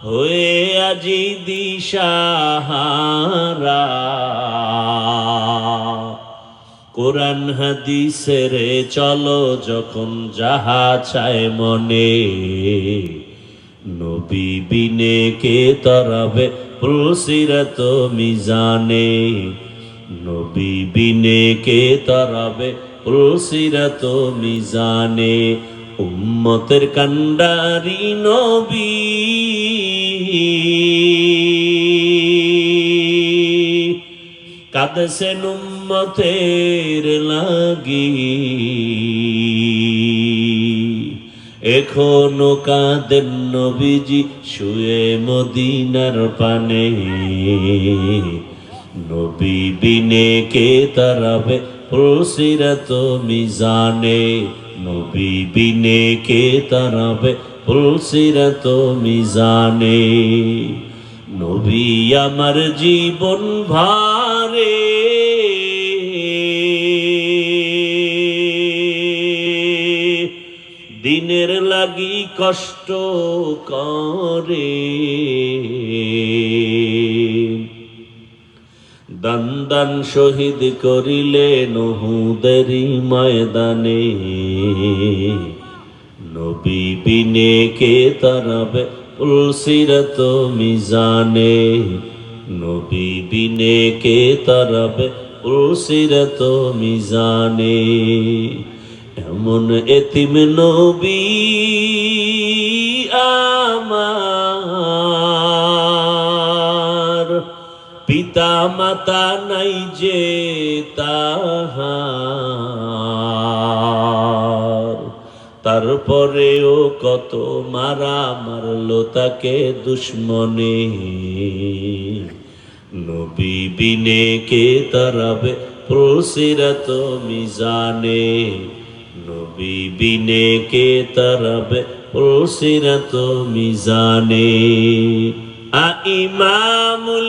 হয়ে আজি দিশাহারা, কোরআন হাদিসের চলো যখন যাহা চায় মনে, নবী বিনে কে তরাবে পুলসিরাত মিজানে, নবী বিনে কে তরাবে পুলসিরাত মিজানে। উম্মতের কান্ডারি নবী, কাঁদছেন উম্মতের লাগি, এখনো কাঁদেন নবীজি শুয়ে মদিনার পানে, নবী বিনে কে তারাবে পুলসিরাত মিজানে, নবী বিনে কে তারাবে পুলসিরাত মিজানে। নবী আমার জীবন ভারে, দিনের লাগি কষ্ট করে, দান দান শহীদ করিলেন উহুদেরই ময়দানে, নবী বিনে কে তারাবে পুলসিরাত মিজানে, নবী বিনে কে তারাবে পুলসিরাত মিজানে। এমন এতিম নবী আমার, পিতা মাতা নাই যে তাহার, তারপরেও কত মারা মারলো তাকে দুশ্মনে, নবী বিনে কে তারাবে পুলসিরাত মিজানে, নবী বিনে কে তারাবে পুলসিরাত মিজানে। ইমামুল